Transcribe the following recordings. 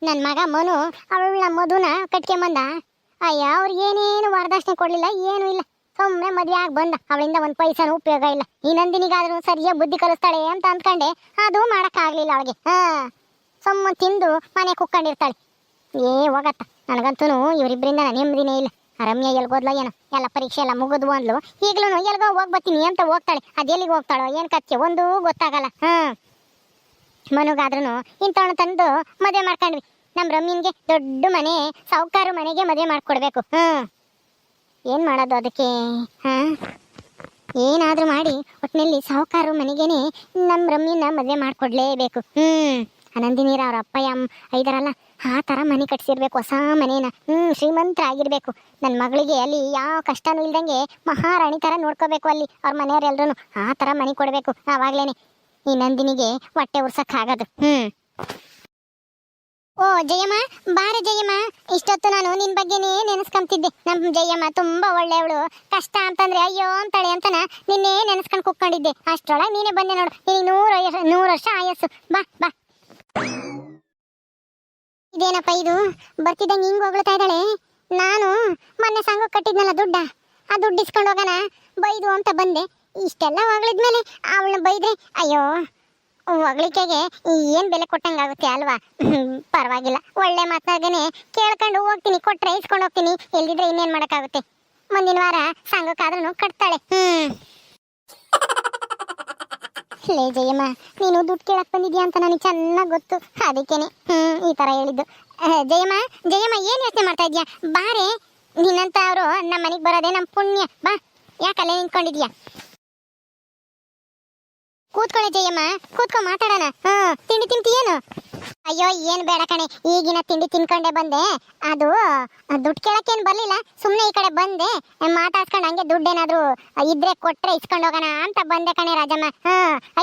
ನನ್ನ ಮಗ ಮನು ಅವಳ ಮಧುನ ಕಟ್ಕೊಂಬಂದ. ಅಯ್ಯ ಅವ್ರಿಗೆ ಏನೇನು ವರದಕ್ಷಿಣೆ ಕೊಡ್ಲಿಲ್ಲ, ಏನು ಇಲ್ಲ. ಸುಮ್ಮನೆ ಮದುವೆ ಆಗಿ ಬಂದ. ಅವಳಿಂದ ಒಂದು ಪೈಸಾನು ಉಪಯೋಗ ಇಲ್ಲ. ಈ ನಂದಿನಿಗಾದ್ರೂ ಸರಿಯಾಗಿ ಬುದ್ಧಿ ಕಲಿಸ್ತಾಳೆ ಅಂತ ಅಂದ್ಕೊಂಡೆ, ಅದು ಮಾಡೋಕ್ಕಾಗಲಿಲ್ಲ ಅವಳಿಗೆ. ಸುಮ್ಮನೆ ತಿಂದು ಮನೆ ಕುಕ್ಕೊಂಡಿರ್ತಾಳೆ. ಹೋಗತ್ತ. ನನಗಂತೂ ಇವರಿಬ್ಬರಿಂದ ನೆಮ್ಮದಿನೇ ಇಲ್ಲ. ರಮ್ಯ ಎಲ್ಗೋದ್ಲ ಏನೋ, ಎಲ್ಲ ಪರೀಕ್ಷೆ ಎಲ್ಲ ಮುಗಿದ್ವು ಅಂದ್ಲು. ಈಗಲೂ ಎಲ್ಗೋ ಹೋಗಿ ಬರ್ತೀನಿ ಅಂತ ಹೋಗ್ತಾಳೆ. ಅದೆಲ್ಲಿಗೆ ಹೋಗ್ತಾಳೋ ಏನು ಕಚ್ಚೆ ಒಂದೂ ಗೊತ್ತಾಗಲ್ಲ. ಮನುಗಾದ್ರೂ ಇಂಥವನ್ನ ತಂದು ಮದುವೆ ಮಾಡ್ಕೊಂಡ್ವಿ. ನಮ್ಮ ರಮ್ಯನ್ಗೆ ದೊಡ್ಡ ಮನೆ, ಸಾಹುಕಾರ ಮನೆಗೆ ಮದುವೆ ಮಾಡ್ಕೊಡ್ಬೇಕು. ಏನು ಮಾಡೋದು ಅದಕ್ಕೆ? ಏನಾದರೂ ಮಾಡಿ ಒಟ್ಟಿನಲ್ಲಿ ಸಾಹುಕಾರ ಮನೆಗೇನೆ ನಮ್ಮ ರಮ್ಯನ ಮದುವೆ ಮಾಡಿಕೊಡ್ಲೇಬೇಕು. ನಂದಿನೀರ ಅವ್ರ ಅಪ್ಪಯ್ಯ ಐದಾರಲ್ಲ, ಆ ಥರ ಮನೆ ಕಟ್ಸಿರ್ಬೇಕು, ಹೊಸ ಮನೇನ. ಶ್ರೀಮಂತರಾಗಿರ್ಬೇಕು. ನನ್ನ ಮಗಳಿಗೆ ಅಲ್ಲಿ ಯಾವ ಕಷ್ಟನೂ ಇಲ್ದಂಗೆ ಮಹಾರಾಣಿ ಥರ ನೋಡ್ಕೋಬೇಕು ಅಲ್ಲಿ ಅವ್ರ ಮನೆಯವರೆಲ್ಲರೂ. ಆ ಥರ ಮನೆ ಕೊಡಬೇಕು. ಆವಾಗಲೇ ಈ ನಂದಿನಿಗೆ ಹೊಟ್ಟೆ ಉರ್ಸಕ್ಕಾಗೋದು. ಓ ಜಯಮ್ಮ, ಬಾರೆ ಜಯಮ್ಮ. ಇಷ್ಟೊತ್ತು ನಾನು ನಿನ್ನ ಬಗ್ಗೆನೇ ನೆನೆಸ್ಕೊಂತಿದ್ದೆ. ನಮ್ಮ ಜಯಮ್ಮ ತುಂಬ ಒಳ್ಳೆಯವಳು. ಕಷ್ಟ ಅಂತಂದ್ರೆ ಅಯ್ಯೋ ಅಂತಾಳೆ ಅಂತನ ನಿನ್ನೇ ನೆನೆಸ್ಕೊಂಡು ಕುಕ್ಕೊಂಡಿದ್ದೆ. ಅಷ್ಟರೊಳಗೆ ನೀನೇ ಬಂದೆ ನೋಡು. ಈಗ 100 ವರ್ಷ ಆಯಸ್ಸು. ಬಾ ಬಾ. ಇದೇನಪ್ಪ ಇದು? ಬರ್ತಿದ್ದಂಗೆ ಹಿಂಗೆ ಹೊಗಳ್ತಾ ಇದ್ದಾಳೆ. ನಾನು ಮೊನ್ನೆ ಸಂಘ ಕಟ್ಟಿದ್ನಲ್ಲ ದುಡ್ಡ, ಆ ದುಡ್ಡು ಇಸ್ಕೊಂಡು ಹೋಗೋಣ ಬೈದು ಅಂತ ಬಂದೆ. ಇಷ್ಟೆಲ್ಲ ಹೊಗಳಿದ್ಮೇಲೆ ಅವಳನ್ನ ಬೈದ್ರೆ ಅಯ್ಯೋ, ಹೊಗಳಿಕೆಗೆ ಏನು ಬೆಲೆ ಕೊಟ್ಟಂಗಾಗುತ್ತೆ ಅಲ್ವಾ? ಪರವಾಗಿಲ್ಲ, ಒಳ್ಳೆ ಮಾತಾಗನೆ ಕೇಳ್ಕೊಂಡು ಹೋಗ್ತೀನಿ. ಕೊಟ್ಟರೆ ಇಸ್ಕೊಂಡು ಹೋಗ್ತೀನಿ, ಎಲ್ದಿದ್ರೆ ಇನ್ನೇನು ಮಾಡೋಕ್ಕಾಗುತ್ತೆ. ಮುಂದಿನ ವಾರ ಸಂಘಕ್ಕಾದ್ರೂ ಕಟ್ತಾಳೆ. ಲೇ ಜಯಮ್ಮ, ನೀನು ದುಡ್ಡು ಕೇಳಕ್ಕೆ ಬಂದಿದ್ಯಾ ಅಂತ ನನಗೆ ಚೆನ್ನಾಗಿ ಗೊತ್ತು. ಅದಕ್ಕೇನೆ ಈ ಥರ ಹೇಳಿದ್ದು. ಜಯಮ್ಮ ಜಯಮ್ಮ, ಏನು ಯೋಚನೆ ಮಾಡ್ತಾ ಇದೆಯಾ? ಬಾರೆ, ನಿನ್ನಂತ ಅವರು ನಮ್ಮ ಮನೆಗೆ ಬರೋದೇ ನಮ್ಮ ಪುಣ್ಯ. ಬಾ, ಯಾಕಲ್ಲೇ ನಿಂತ್ಕೊಂಡಿದ್ಯಾ? ಕೂತ್ಕೊಳ್ಳೆ ಜಯಮ್ಮ, ಕೂತ್ಕೊ ಮಾತಾಡೋಣ. ತಿಂಡಿ ತಿಂತೀಯೇನು? ಅಯ್ಯೋ ಏನು ಬೇಡ ಕಣೆ, ಈಗಿನ ತಿಂಡಿ ತಿನ್ಕೊಂಡೆ ಬಂದೆ. ಅದು ದುಡ್ಡು ಕೇಳಕ್ಕೇನು ಬರಲಿಲ್ಲ, ಸುಮ್ಮನೆ ಈ ಕಡೆ ಬಂದೆ ಮಾತಾಡ್ಸ್ಕೊಂಡು ಹಂಗೆ ದುಡ್ಡೇನಾದರೂ ಇದ್ರೆ ಕೊಟ್ಟರೆ ಇಸ್ಕೊಂಡು ಹೋಗೋಣ ಅಂತ ಬಂದೆ ಕಣೆ ರಾಜಮ್ಮ.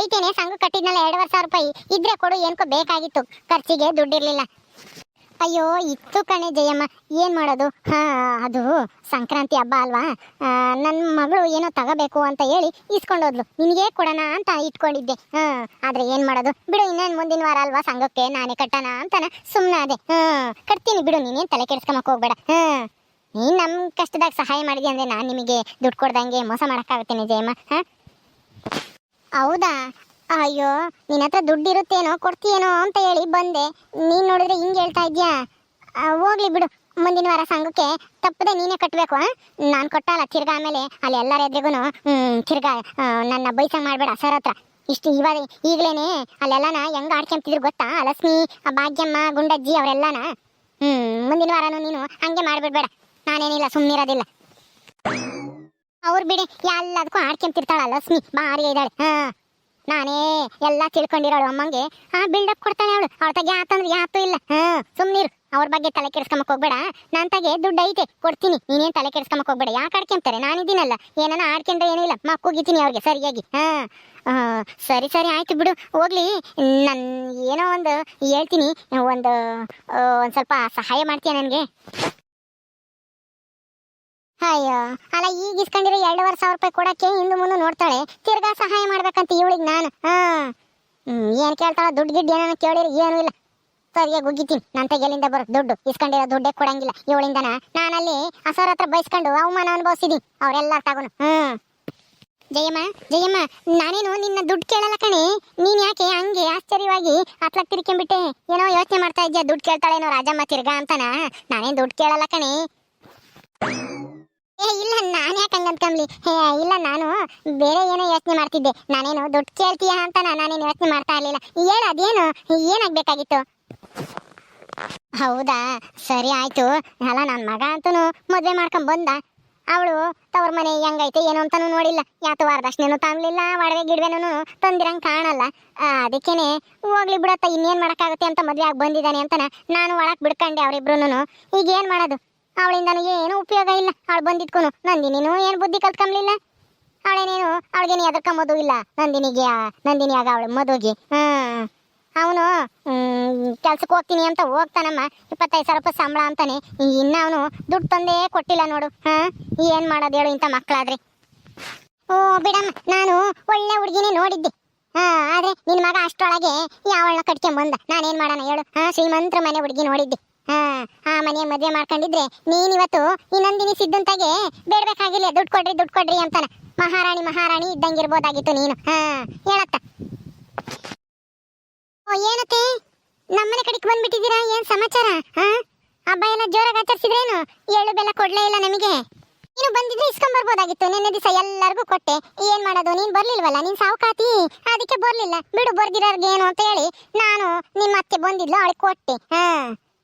ಐತೇನೆ ಸಂಘ ಕಟ್ಟಿದ್ನಲ್ಲ 2,000 ರೂಪಾಯಿ, ಇದ್ರೆ ಕೊಡು, ಏನಕ್ಕೋ ಬೇಕಾಗಿತ್ತು, ಖರ್ಚಿಗೆ ದುಡ್ಡಿರಲಿಲ್ಲ. ಅಯ್ಯೋ ಇತ್ತು ಕಣೆ ಜಯಮ್ಮ, ಏನು ಮಾಡೋದು? ಅದು ಸಂಕ್ರಾಂತಿ ಹಬ್ಬ ಅಲ್ವಾ, ನನ್ನ ಮಗಳು ಏನೋ ತಗೋಬೇಕು ಅಂತ ಹೇಳಿ ಇಸ್ಕೊಂಡೋದ್ಲು. ನಿನಗೆ ಕೊಡೋಣ ಅಂತ ಇಟ್ಕೊಂಡಿದ್ದೆ. ಆದರೆ ಏನು ಮಾಡೋದು ಬಿಡು, ಇನ್ನೇನು ಮುಂದಿನ ವಾರ ಅಲ್ವಾ ಸಂಘಕ್ಕೆ ನಾನೇ ಕಟ್ಟೋಣ ಅಂತಾನೆ ಸುಮ್ಮನೆ ಅದೇ. ಕಟ್ತೀನಿ ಬಿಡು, ನೀನೇನು ತಲೆ ಕೆಡಿಸ್ಕೊಂಬಕ್ಕೆ ಹೋಗ್ಬೇಡ. ನೀನು ನಮ್ಮ ಕಷ್ಟದಾಗ ಸಹಾಯ ಮಾಡಿದೆ ಅಂದರೆ ನಾನು ನಿಮಗೆ ದುಡ್ಡು ಕೊಡ್ದಂಗೆ ಮೋಸ ಮಾಡೋಕ್ಕಾಗುತ್ತೇನೆ ಜಯಮ್ಮ? ಹೌದಾ? ಅಯ್ಯೋ, ನಿನ್ನ ಹತ್ರ ದುಡ್ಡು ಇರುತ್ತೇನೋ ಕೊಡ್ತೀಯೇನೋ ಅಂತ ಹೇಳಿ ಬಂದೆ. ನೀನು ನೋಡಿದ್ರೆ ಹಿಂಗೆ ಹೇಳ್ತಾ ಇದ್ಯಾ? ಹೋಗ್ಲಿ ಬಿಡು, ಮುಂದಿನ ವಾರ ಸಂಘಕ್ಕೆ ತಪ್ಪದೆ ನೀನೇ ಕಟ್ಟಬೇಕು. ನಾನು ಕೊಟ್ಟಲ್ಲ ತಿರ್ಗಾ ಆಮೇಲೆ ಅಲ್ಲಿ ಎಲ್ಲರ ಎದುರಿಗೂ ತಿರ್ಗಾ ನನ್ನ ಬೈಸಂಗೆ ಮಾಡಬೇಡ ಸರ್ ಹತ್ರ. ಇಷ್ಟು ಇವಾಗ ಈಗಲೇ ಅಲ್ಲೆಲ್ಲನ ಹೆಂಗೆ ಆಡ್ಕೊಂತಿದ್ರು ಗೊತ್ತಾ? ಲಕ್ಷ್ಮಿ, ಭಾಗ್ಯಮ್ಮ, ಗುಂಡಜ್ಜಿ ಅವರೆಲ್ಲನ. ಮುಂದಿನ ವಾರನೂ ನೀನು ಹಂಗೆ ಮಾಡಿಬಿಡ್ಬೇಡ. ನಾನೇನಿಲ್ಲ, ಸುಮ್ಮನಿರೋದಿಲ್ಲ. ಅವ್ರು ಬಿಡಿ, ಎಲ್ಲದಕ್ಕೂ ಆಡ್ಕೊಂತಿರ್ತಾಳ ಲಕ್ಷ್ಮಿ, ಭಾರಿ ಇದ್ದಾಳೆ. ನಾನೇ ಎಲ್ಲ ತಿಳ್ಕೊಂಡಿರೋಳು ಅಮ್ಮಂಗೆ ಬಿಲ್ಡಪ್ ಕೊಡ್ತಾಳೆ ಅವಳು. ಅವಳ ತಗೆ ಯಾತಂದ್ರೆ ಯಾತೂ ಇಲ್ಲ. ಸುಮ್ಮನಿರು, ಅವ್ರ ಬಗ್ಗೆ ತಲೆ ಕೆಡಿಸ್ಕೊಂಬಕ್ಕೆ ಹೋಗ್ಬೇಡ. ನನ್ನ ತಗೆ ದುಡ್ಡು ಐತೆ, ಕೊಡ್ತೀನಿ, ನೀನೇನು ತಲೆ ಕೆಡಿಸ್ಕೊಂಬಕ್ಕೆ ಹೋಗ್ಬೇಡ. ಯಾಕೆ ಆಡ್ಕೊಂತಾರೆ? ನಾನಿದ್ದೀನಲ್ಲ, ಏನಾನ ಆಡ್ಕೊಂಡ್ರೆ ಏನಿಲ್ಲ, ಮಕ್ಕೂಗಿತೀನಿ ಅವ್ರಿಗೆ ಸರಿಯಾಗಿ. ಸರಿ ಸರಿ ಆಯ್ತು ಬಿಡು, ಹೋಗ್ಲಿ. ನಾನು ಏನೋ ಒಂದು ಹೇಳ್ತೀನಿ, ಒಂದು ಸ್ವಲ್ಪ ಸಹಾಯ ಮಾಡ್ತೀಯ ನನಗೆ? ಅಯ್ಯೋ ಅಲ್ಲ, ಈಗ ಇಸ್ಕೊಂಡಿರೋ 2,500 ರೂಪಾಯಿ ಕೊಡಕ್ಕೆ ಹಿಂದೆ ಮುಂದೆ ನೋಡ್ತಾಳೆ, ತಿರ್ಗಾ ಸಹಾಯ ಮಾಡ್ಬೇಕಂತ ಇವಳಿಗೆ ನಾನು. ಏನು ಕೇಳ್ತಾಳ? ದುಡ್ಡು ಗಿಡ್ಡು ಏನಾನ ಕೇಳಿರಿ ಏನೂ ಇಲ್ಲ, ಸರಿಯಾಗಿ ಉಗ್ಗಿತೀನಿ. ನನ್ನ ತೆಗೆಲಿಂದ ಬರೋ ದುಡ್ಡು ಇಸ್ಕೊಂಡಿರೋ ದುಡ್ಡೇ ಕೊಡಂಗಿಲ್ಲ ಇವಳಿಂದನ. ನಾನಲ್ಲಿ ಹಸರ ಹತ್ರ ಬೈಸ್ಕೊಂಡು ಅವಮಾನ ಅನುಭವಿಸಿದ್ದೀನಿ, ಅವರೆಲ್ಲ ತಗೋನು. ಜಯಮ್ಮ ಜಯಮ್ಮ, ನಾನೇನು ನಿನ್ನ ದುಡ್ಡು ಕೇಳಲ್ಲ ಕಣೆ. ನೀನು ಯಾಕೆ ಹಂಗೆ ಆಶ್ಚರ್ಯವಾಗಿ ಅತ್ಲಕ್ ತಿರ್ಕೊಂಡ್ಬಿಟ್ಟೆ? ಏನೋ ಯೋಚನೆ ಮಾಡ್ತಾ ಇದ್ಯಾ, ದುಡ್ಡು ಕೇಳ್ತಾಳೇನೋ ರಾಜಮ್ಮ ತಿರ್ಗಾ ಅಂತನ? ನಾನೇನು ದುಡ್ಡು ಕೇಳಲ್ಲ ಕಣೆ. ಇಲ್ಲ, ನಾನು ಯಾಕೆ ಹಂಗಂದ್ಕೊಂಬ್ಲಿ? ಇಲ್ಲ, ನಾನು ಬೇರೆ ಏನೋ ಯೋಚನೆ ಮಾಡ್ತಿದ್ದೆ. ನಾನೇನು ದುಡ್ಡು ಕೇಳ್ತೀಯ ಅಂತ ನಾನೇನು ಯೋಚನೆ ಮಾಡ್ತಾ ಇರಲಿಲ್ಲ. ಹೇಳು, ಅದೇನು ಏನಾಗಬೇಕಾಗಿತ್ತು? ಹೌದಾ, ಸರಿ ಆಯ್ತು. ಅಲ್ಲ, ನನ್ನ ಮಗ ಅಂತೂ ಮದುವೆ ಮಾಡ್ಕೊಂಡ್ ಬಂದ. ಅವಳು ತವ್ರ ಮನೆ ಹೆಂಗೈತೆ ಏನೋ ಅಂತಾನು ನೋಡಿಲ್ಲ, ಯಾತು ವರದಕ್ಷಿಣೆನೂ ತಂಗ್ಲಿಲ್ಲ, ಒಡವೆ ಗಿಡವೆನೂ ತಂದಿರಂಗೆ ಕಾಣಲ್ಲ. ಅದಕ್ಕೇನೆ ಹೋಗ್ಲಿ ಬಿಡತ್ತ, ಇನ್ನೇನು ಮಾಡೋಕ್ಕಾಗುತ್ತೆ ಅಂತ ಮದುವೆ ಆಗಿ ಬಂದಿದ್ದಾನೆ ಅಂತನ ನಾನು ಒಳಗೆ ಬಿಡ್ಕೊಂಡೆ ಅವರಿಬ್ರು. ಈಗ ಏನು ಮಾಡೋದು? ಅವಳಿಂದನೂ ಏನು ಉಪಯೋಗ ಇಲ್ಲ. ಅವಳು ಬಂದಿದ್ಕೂ ನಂದಿನಿನೂ ಏನು ಬುದ್ಧಿ ಕಲ್ತ್ಕೊಂಬ್ಲಿಲ್ಲ. ಅವಳೇನೇನು ಅವಳಿಗೇನು ಎದರ್ಕೊಂಬೋದು ಇಲ್ಲ ನಂದಿನಿಯಾಗ ಅವಳು ಮದುವೆಗೆ. ಅವನು ಕೆಲ್ಸಕ್ಕೆ ಹೋಗ್ತೀನಿ ಅಂತ ಹೋಗ್ತಾನಮ್ಮ, 25,000 ರೂಪಾಯಿ ಸಂಬಳ ಅಂತಾನೆ. ಇನ್ನು ಅವನು ದುಡ್ಡು ತಂದೇ ಕೊಟ್ಟಿಲ್ಲ ನೋಡು. ಏನು ಮಾಡೋದು ಹೇಳು ಇಂಥ ಮಕ್ಕಳಾದ್ರೆ? ಓ ಬಿಡಮ್ಮ, ನಾನು ಒಳ್ಳೆ ಹುಡುಗಿನೇ ನೋಡಿದ್ದೆ. ಆದ್ರೆ ನಿನ್ ಮಗ ಅಷ್ಟೊಳಗೆ ಯಾವಳನ್ನ ಕಟ್ಕೊಂಬಂದ. ನಾನೇನ್ ಮಾಡೋಣ ಹೇಳು? ಶ್ರೀಮಂತರ ಮನೆ ಹುಡುಗಿ ನೋಡಿದ್ದೆ. ಆ ಮನೆ ಮದ್ವೆ ಮಾಡ್ಕೊಂಡಿದ್ರೆ ನೀನಿವತ್ತು ಈ ನಂದಿನಿ ಸಿದ್ದಂತಾಗೆ ಬೇಡ್ಬೇಕಾಗಿಲ್ಲ, ದುಡ್ಡು ಕೊಡ್ರಿ ಅಂತಾನ. ಮಹಾರಾಣಿ ಇದ್ದಂಗಿರ್ಬೋದಾಗಿತ್ತು ನೀನು. ಹೇಳತ್ತ. ಏನತ್ತೆ ನಮ್ಮನೆ ಕಡೆಗೆ ಬಂದ್ಬಿಟ್ಟಿದ್ದೀರಾ? ಏನ್ ಸಮಾಚಾರ? ಹಬ್ಬ ಎಲ್ಲ ಜೋರಾಗಿ ಆಚರಿಸಿದ್ರೇನು? ಎಳ್ಳು ಬೆಲ್ಲ ಕೊಡ್ಲೇ ಇಲ್ಲ ನಮಗೆ. ನೀನು ಬಂದಿದ್ರೆ ಇಸ್ಕೊಂಬರ್ಬೋದಾಗಿತ್ತು. ನಿನ್ನೆ ದಿವಸ ಎಲ್ಲರಿಗೂ ಕೊಟ್ಟೆ. ಏನ್ ಮಾಡೋದು? ನೀನ್ ಬರ್ಲಿಲ್ವಲ್ಲ, ನೀನ್ ಸಾವುಕಾತಿ, ಅದಕ್ಕೆ ಬರ್ಲಿಲ್ಲ. ಬಿಡು, ಬರ್ದಿರೋರ್ಗೆ ಏನು ಅಂತ ಹೇಳಿ ನಾನು ನಿಮ್ಮ ಅತ್ತೆ ಬಂದಿದ್ಲು, ಅವಳಿಗೆ ಕೊಟ್ಟೆ.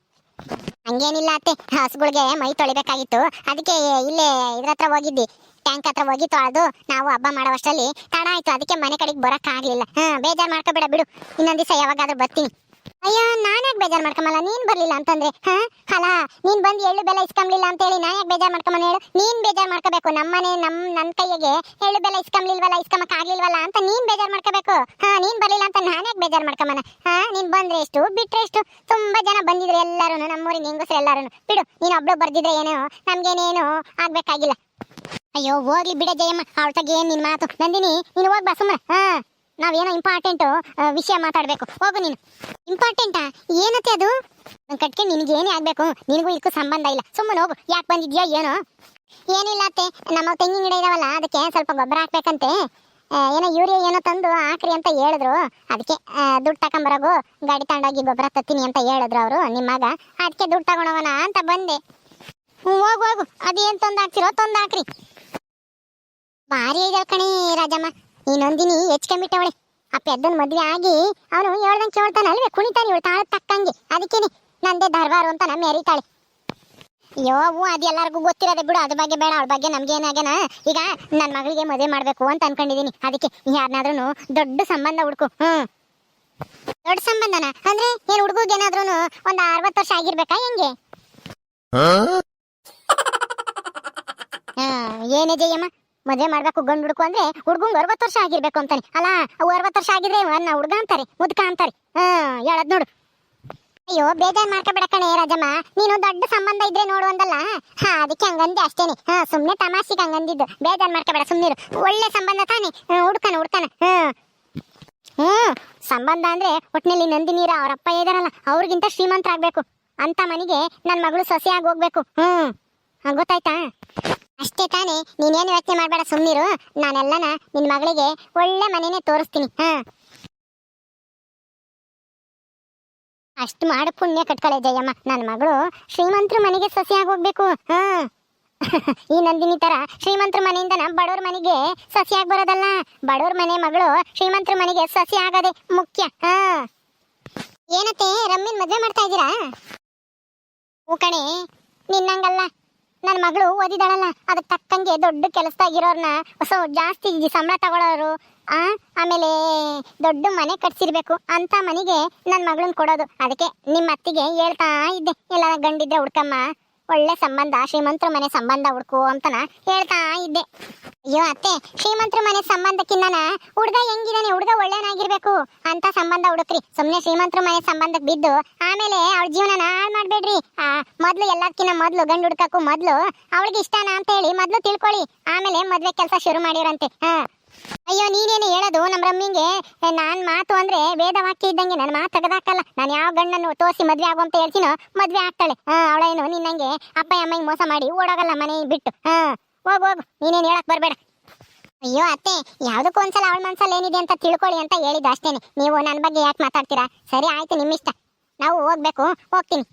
ಹಂಗೇನಿಲ್ಲ ಅತ್ತೆ, ಹಸುಗಳಿಗೆ ಮೈ ತೊಳಿಬೇಕಾಗಿತ್ತು, ಅದಕ್ಕೆ ಇಲ್ಲೇ ಇದ್ರ ಹತ್ರ ಹೋಗಿದ್ದಿ, ಟ್ಯಾಂಕ್ ಹತ್ರ ಹೋಗಿ ತೊಳೆದು ನಾವು ಹಬ್ಬ ಮಾಡೋವಷ್ಟರಲ್ಲಿ ತಡ ಆಯ್ತು. ಅದಕ್ಕೆ ಮನೆ ಕಡೆಗೆ ಬರಕ್ ಆಗ್ಲಿಲ್ಲ. ಬೇಜಾರ್ ಮಾಡ್ಕೋಬೇಡ, ಬಿಡು, ಇನ್ನೊಂದ್ ದಿವಸ ಯಾವಾಗಾದ್ರೂ ಬರ್ತೀನಿ. ಅಯ್ಯೋ, ನಾನ್ಯಾಕೆ ಬೇಜಾರ್ ಮಾಡ್ಕೊಂಬಲ್ಲ? ನೀನ್ ಬರ್ಲಿಲ್ಲ ಅಂತಂದ್ರೆ ಅಲ್ಲ, ನೀನ್ ಬಂದು ಎಳ್ಳು ಬೆಲ್ಲ ಇಸ್ಕೊಂಬ್ಲಿಲ್ಲ ಅಂತ ಹೇಳಿ ನಾನ್ ಯಾಕೆ ಬೇಜಾರ್ ಮಾಡ್ಕೊಂಬನ ಹೇಳು? ನೀನ್ ಬೇಜಾರ್ ಮಾಡ್ಕೋಬೇಕು. ನಮ್ಮನೆ ನನ್ ಕೈಗೆ ಎಳ್ಳು ಬೆಲ್ಲ ಇಸ್ಕೊಂಬಕ್ ಆಗ್ಲಿಲ್ವಲ್ಲ ಅಂತ ನೀನ್ ಬೇಜಾರ್ ಮಾಡ್ಕೋಬೇಕು. ನೀನ್ ಬರ್ಲಿಲ್ಲ ಅಂತ ನಾನ್ ಯಾಕೆ ಬೇಜಾರ್ ಮಾಡ್ಕೊಂಬನ? ನೀನ್ ಬಂದ್ರೆ ಎಷ್ಟು, ಬಿಟ್ರೆ ಎಷ್ಟು? ತುಂಬಾ ಜನ ಬಂದಿದ್ರು, ಎಲ್ಲಾರು ನಮ್ಮೂರಿನ ಹೆಂಗಸರು ಎಲ್ಲಾರು. ಬಿಡು, ನೀನ್ ಒಬ್ಳು ಬರ್ದಿದ್ರೆ ಏನು ನಮ್ಗೇನೇನು ಆಗ್ಬೇಕಾಗಿಲ್ಲ. ಅಯ್ಯೋ ಹೋಗ್ಲಿ ಬಿಡೆ ಜಯಮ್ಮ, ಅವಳ್ತಾಗ ಏನ್ ನಿನ್ ಮಾತು. ನಂದಿನಿ, ನೀನು ಹೋಗ್ ಬಾ ಸುಮ್ಮನೆ. ನಾವೇನೋ ಇಂಪಾರ್ಟೆಂಟ್ ವಿಷಯ ಮಾತಾಡ್ಬೇಕು, ಹೋಗು ನೀನು. ಇಂಪಾರ್ಟೆಂಟಾ? ಏನತ್ತೆ ಅದು? ನನ್ ಕಟ್ಕೆ ನಿನಗೇನೇ ಆಗ್ಬೇಕು, ನಿನಗೂ ಇದಕ್ಕೂ ಸಂಬಂಧ ಇಲ್ಲ, ಸುಮ್ಮನೆ ಹೋಗು. ಯಾಕೆ ಬಂದಿದ್ಯಾ ಏನೋ? ಏನಿಲ್ಲ ಅತ್ತೆ, ನಮ್ಮ ತೆಂಗಿನ ಗಿಡ ಇದಾವಲ್ಲ, ಅದಕ್ಕೆ ಸ್ವಲ್ಪ ಗೊಬ್ಬರ ಹಾಕ್ಬೇಕಂತೆ. ಏನೋ ಯೂರಿಯಾ ಏನೋ ತಂದು ಹಾಕ್ರಿ ಅಂತ ಹೇಳಿದ್ರು. ಅದಕ್ಕೆ ದುಡ್ಡು ತಗೊಂಬರೋಗು, ಗಾಡಿ ತಗೊಂಡೋಗಿ ಗೊಬ್ಬರ ತತ್ತೀನಿ ಅಂತ ಹೇಳಿದ್ರು ಅವರು, ನಿಮ್ಮ ಮಗ. ಅದಕ್ಕೆ ದುಡ್ಡು ತಗೊಂಡೋಗೋಣ ಅಂತ ಬಂದೆ. ಹೋಗು, ಅದೇನ್ ತಂದು ಹಾಕ್ತಿರೋ ತಂದು ಹಾಕ್ರಿ. ಭಾರಿ ಇದಲ್ ಕಣಿ ರಾಜಮ್ಮ, ಈ ನಂದಿನಿ ಹೆಚ್ಕೊಂಡ್ಬಿಟ್ಟವಳೆ. ಆ ಪೆದ್ದನ್ ಮದ್ವೆ ಆಗಿ ಅವನು ಹೇಳ್ದಂಗೆ ಕೇಳ್ತಾನಲ್ವೇ, ಕುಣಿತಾನೆ ಇವಳು ತಾಳ ತಕ್ಕಂಗೆ. ಅದಕ್ಕೇನೆ ನಂದೇ ದರ್ಬಾರು ಅಂತ ಮೆರೀತಾಳೆ. ಅಯ್ಯೋ ಅದು ಎಲ್ಲರಿಗೂ ಗೊತ್ತಿರೋದೆ ಬಿಡು, ಅದ್ರ ಬಗ್ಗೆ ಬೇಡ, ಅವಳ ಬಗ್ಗೆ ನಮ್ಗೇನಾಗೇನ. ಈಗ ನನ್ನ ಮಗಳಿಗೆ ಮದುವೆ ಮಾಡ್ಬೇಕು ಅಂತ ಅನ್ಕೊಂಡಿದೀನಿ. ಅದಕ್ಕೆ ಯಾರನ್ನಾದ್ರೂ ದೊಡ್ಡ ಸಂಬಂಧ ಹುಡ್ಕು. ದೊಡ್ಡ ಸಂಬಂಧನ ಅಂದ್ರೆ ಏನ್? ಹುಡುಗೇನಾದ್ರೂ ಒಂದ್ 60 ವರ್ಷ ಆಗಿರ್ಬೇಕಾ ಹೆಂಗೆ? ಏನೇ ಜಯಮ್ಮ, ಮದುವೆ ಮಾಡ್ಬೇಕು ಗಂಡು ಹುಡುಕು ಅಂದ್ರೆ ಹುಡ್ಗಂಗ್ 60 ವರ್ಷ ಆಗಿರ್ಬೇಕು ಅಂತಾನೆ. ಅಲ್ಲ, ಅವು 60 ವರ್ಷ ಆಗಿದ್ರೆ ಅನ್ನ ಹುಡ್ಗ ಅಂತಾರೆ, ಮುದ್ಕ ಅಂತಾರೆ. ಹೇಳದ್ ನೋಡು. ಅಯ್ಯೋ ಬೇಜಾರ್ ಮಾಡ್ಕೋಬೇಡ ಕಣೆ ರಾಜಮ್ಮ, ನೀನು ದೊಡ್ಡ ಸಂಬಂಧ ಇದ್ರೆ ನೋಡುವಂದಲ್ಲ. ಅದಕ್ಕೆ ಹಂಗಂದೆ ಅಷ್ಟೇನೆ. ಸುಮ್ನೆ ತಮಾಷೆಗೆ ಹಂಗಂದಿದ್ದು, ಬೇಜಾರ್ ಮಾಡ್ಕೋಬೇಡ, ಸುಮ್ನಿರು. ಒಳ್ಳೆ ಸಂಬಂಧ ತಾನೆ, ಹುಡ್ಕನ. ಸಂಬಂಧ ಅಂದ್ರೆ ಒಟ್ನಲ್ಲಿ ನಂದಿನೀರ ಅವ್ರಪ್ಪ ಇದಾರಲ್ಲ, ಅವ್ರಿಗಿಂತ ಶ್ರೀಮಂತರಾಗ್ಬೇಕು ಅಂತ ಮನೆಗೆ ನನ್ ಮಗಳು ಸೊಸೆಯಾಗಿ ಹೋಗ್ಬೇಕು. ಗೊತ್ತಾಯ್ತಾ? ಅಷ್ಟೇ ತಾನೇ, ನೀನೇನು ಯೋಚನೆ ಮಾಡ್ಬೇಡ, ಸುಮ್ನಿರು. ನಾನೆಲ್ಲನ ನಿನ್ ಮಗಳಿಗೆ ಒಳ್ಳೆ ಮನೆನೇ ತೋರಿಸ್ತೀನಿ. ಅಷ್ಟು ಮಾಡು ಪುಣ್ಯ ಕಟ್ಕೊಳ್ಳೆ ಜಯಮ್ಮ. ನನ್ನ ಮಗಳು ಶ್ರೀಮಂತರ ಮನೆಗೆ ಸೊಸೆಯಾಗಿ ಹೋಗ್ಬೇಕು. ಈ ನಂದಿನಿ ತರ ಶ್ರೀಮಂತರ ಮನೆಯಿಂದ ಬಡವ್ರ ಮನೆಗೆ ಸೊಸೆಯಾಗಿ ಬರೋದಲ್ಲ, ಬಡವ್ರ ಮನೆ ಮಗಳು ಶ್ರೀಮಂತರ ಮನೆಗೆ ಸೊಸೆ ಆಗೋದೇ ಮುಖ್ಯ. ಏನತ್ತೆ ರಮ್ಮಿನ್ ಮದ್ವೆ ಮಾಡ್ತಾ ಇದ್ದೀರಾ? ಹೂ ಕಣೆ, ನಿನ್ನಂಗಲ್ಲ. ನನ್ನ ಮಗಳು ಓದಿದಾಳಲ್ಲ, ಅದಕ್ಕೆ ತಕ್ಕಂಗೆ ದೊಡ್ಡ ಕೆಲಸದಾಗಿರೋರ್ನ ಜಾಸ್ತಿ ಸಂಬಳ ತಗೊಳ್ಳೋರು, ಆಮೇಲೆ ದೊಡ್ಡ ಮನೆ ಕಟ್ಸಿರ್ಬೇಕು ಅಂತ ಮನೆಗೆ ನನ್ನ ಮಗಳನ್ನ ಕೊಡೋದು. ಅದಕ್ಕೆ ನಿಮ್ಮ ಅತ್ತಿಗೆ ಹೇಳ್ತಾ ಇದ್ದೆ, ಎಲ್ಲ ಗಂಡಿದ್ರೆ ಹುಡ್ಕಮ್ಮ, ಒಳ್ಳೆ ಸಂಬಂಧ, ಶ್ರೀಮಂತರ ಮನೆ ಸಂಬಂಧ ಹುಡ್ಕು ಅಂತನ ಹೇಳ್ತಾ ಇದ್ದೆ. ಅಯ್ಯೋ ಅತ್ತೆ, ಶ್ರೀಮಂತರ ಮನೆ ಸಂಬಂಧಕ್ಕಿನ್ನ ಹುಡ್ಗ ಹೆಂಗಿದಾನೆ, ಹುಡ್ಗ ಒಳ್ಳೆನಾಗಿರ್ಬೇಕು ಅಂತ ಸಂಬಂಧ ಹುಡುಕ್ರಿ. ಸುಮ್ನೆ ಶ್ರೀಮಂತರ ಮನೆ ಸಂಬಂಧಕ್ಕೆ ಬಿದ್ದು ಆಮೇಲೆ ಅವಳ ಜೀವನ ಹಾಳು ಮಾಡ್ಬೇಡ್ರಿ. ಮೊದ್ಲು ಎಲ್ಲದಕ್ಕಿಂತ ಮೊದ್ಲು ಗಂಡು ಹುಡ್ಕಕ್ಕೂ ಮೊದ್ಲು ಅವಳಿಗೆ ಇಷ್ಟನಾ ಅಂತ ಹೇಳಿ ಮೊದ್ಲು ತಿಳ್ಕೊಳ್ಳಿ, ಆಮೇಲೆ ಮದ್ವೆ ಕೆಲಸ ಶುರು ಮಾಡಿರಂತೆ. ಅಯ್ಯೋ ನೀನೇನು ಹೇಳೋದು ನಮ್ಮ ರಮ್ಮಿಂಗೆ? ನಾನ್ ಮಾತು ಅಂದ್ರೆ ವೇದವಾಕ್ಯ ಇದ್ದಂಗೆ, ನನ್ನ ಮಾತು ತೆಗೆದಾಕಲ್ಲ. ನಾನು ಯಾವ ಗಂಡನ್ನು ತೋರಿಸಿ ಮದ್ವೆ ಆಗು ಅಂತ ಹೇಳ್ತೀನೋ ಮದ್ವೆ ಆಗ್ತಾಳೆ. ಅವಳೇನು ನಿನ್ನಂಗೆ ಅಪ್ಪ ಅಮ್ಮಂಗೆ ಮೋಸ ಮಾಡಿ ಓಡೋಗಲ್ಲ ಮನೆ ಬಿಟ್ಟು. ಹೋಗು, ನೀನೇನು ಹೇಳಕ್ ಬರ್ಬೇಡ. ಅಯ್ಯೋ ಅತ್ತೆ, ಯಾವ್ದಕ್ಕೂ ಒಂದ್ಸಲ ಅವಳ ಮನ್ಸಲ್ಲಿ ಏನಿದೆ ಅಂತ ತಿಳ್ಕೊಳ್ಳಿ ಅಂತ ಹೇಳಿದ್ದು ಅಷ್ಟೇನೆ. ನೀವು ನನ್ನ ಬಗ್ಗೆ ಯಾಕೆ ಮಾತಾಡ್ತೀರಾ? ಸರಿ ಆಯ್ತು, ನಿಮ್ಮಿಷ್ಟ. ನಾವು ಹೋಗ್ತೀನಿ.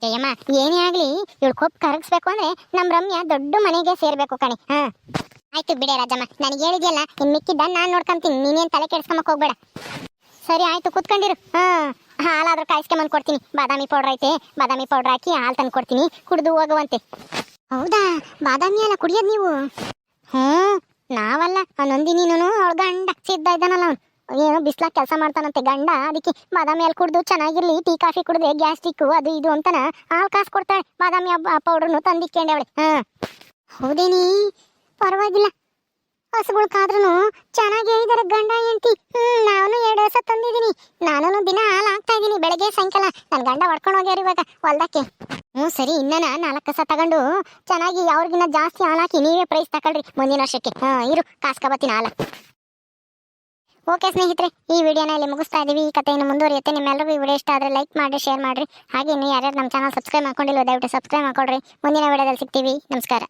ಜಯಮ್ಮ, ಏನೇ ಆಗ್ಲಿ ಇವಳು ಕೊಪ್ಪು ಕರಗಿಸ್ಬೇಕು ಅಂದ್ರೆ ನಮ್ ರಮ್ಯ ದೊಡ್ಡ ಮನೆಗೆ ಸೇರ್ಬೇಕು ಕಣೆ. ಆಯ್ತು ಬಿಡೆ ರಾಜಮ್ಮ, ನನಗೆ ಹೇಳಿದ್ಯಲ್ಲ, ಇನ್ ಮಿಕ್ಕಿದ್ದ ನಾನ್ ನೋಡ್ಕೊಂತೀನಿ, ನೀನೇನ್ ತಲೆ ಕೆಡ್ಸ್ಕೊಂಬಕ್ ಹೋಗ್ಬೇಡ. ಸರಿ ಆಯ್ತು, ಕೂತ್ಕೊಂಡಿರು. ಹಾಲಾದ್ರೂ ಕಾಯಿಸ್ಕೊಂಬಂದ್ ಕೊಡ್ತೀನಿ. ಬಾದಾಮಿ ಪೌಡರ್ ಐತೆ, ಬಾದಾಮಿ ಪೌಡರ್ ಹಾಕಿ ಹಾಲು ತಂದು ಕೊಡ್ತೀನಿ, ಕುಡ್ದು ಹೋಗುವಂತೆ. ಹೌದಾ, ಬಾದಾಮಿ ಎಲ್ಲ ಕುಡಿಯೋದ್ ನೀವು? ನಾವಲ್ಲ, ನಂದಿನೀನು ಅವಳ ಗಂಡ ಸಿದ್ಧ ಇದ್ದಾನಲ್ಲ, ಅವನು ಏನೋ ಬಿಸ್ಲಾಗ ಕೆಲಸ ಮಾಡ್ತಾನಂತೆ ಗಂಡ. ಅದಕ್ಕೆ ಬಾದಾಮಿ ಹಾಲು ಕುಡ್ದು ಚೆನ್ನಾಗಿರ್ಲಿ, ಟೀ ಕಾಫಿ ಕುಡಿದ್ರೆ ಗ್ಯಾಸ್ಟ್ರಿಕ್ ಅದು ಇದು ಅಂತನ ಹಾಲು ಕಾಸು ಕೊಡ್ತಾಳೆ. ಬಾದಾಮಿ ಪೌಡರ್ನು ತಂದಿಕ್ಕೊಂಡೆ ಅವಳೆ. ಹೌದೇನಿ, ಪರವಾಗಿಲ್ಲ. ಹಸುಗಳ್ಕಾದ್ರೂ ಚೆನ್ನಾಗಿ ಇದಾರೆ ಗಂಡ ಹೆಂಡತಿ. ನಾನು 2 ಹಸ ತಂದಿದ್ದೀನಿ. ನಾನು ದಿನ ಹಾಲು ಹಾಕ್ತಾ ಇದ್ದೀನಿ, ಬೆಳಗ್ಗೆ ಸಾಯಂಕಾಲ. ನನ್ನ ಗಂಡ ಹೊಡ್ಕೊಂಡು ಹೋಗ್ಯಾರ ಇವಾಗ ಹೊಲ್ದಕ್ಕೆ. ಸರಿ, ಇನ್ನ 4 ಹಸ ತಗೊಂಡು ಚೆನ್ನಾಗಿ ಅವ್ರಿಗಿನ್ನ ಜಾಸ್ತಿ ಹಾಲು ಹಾಕಿ ನೀವೇ ಪ್ರೈಸ್ ತಗೊಳ್ರಿ ಮುಂದಿನ ವರ್ಷಕ್ಕೆ. ಇರು, ಕಾಸ್ಕೊಬತ್ತೀನಿ ಹಾಲು. ಓಕೆ ಸ್ನೇಹಿತರೆ, ಈ ವಿಡಿಯೋನ ಇಲ್ಲಿ ಮುಗಿಸ್ತಾ ಇದೀವಿ. ಈ ಕಥೆಯನ್ನು ಮುಂದುವರಿಯುತ್ತೆ. ನಿಮ್ಮೆಲ್ಲರಿಗೂ ಈ ವಿಡಿಯೋ ಇಷ್ಟ ಆದರೆ ಲೈಕ್ ಮಾಡಿ, ಶೇರ್ ಮಾಡಿರಿ. ಹಾಗೆ ನೀವು ಯಾರ್ಯಾರು ನಮ್ಮ ಚಾನಲ್ ಸಬ್ಸ್ಕ್ರೈಬ್ ಮಾಡ್ಕೊಂಡಿಲ್ಲ ದಯವಿಟ್ಟು ಸಬ್ಸ್ಕ್ರೈಬ್ ಮಾಡ್ಕೊಳ್ರಿ. ಮುಂದಿನ ವಿಡಿಯೋದಲ್ಲಿ ಸಿಗ್ತೀವಿ. ನಮಸ್ಕಾರ.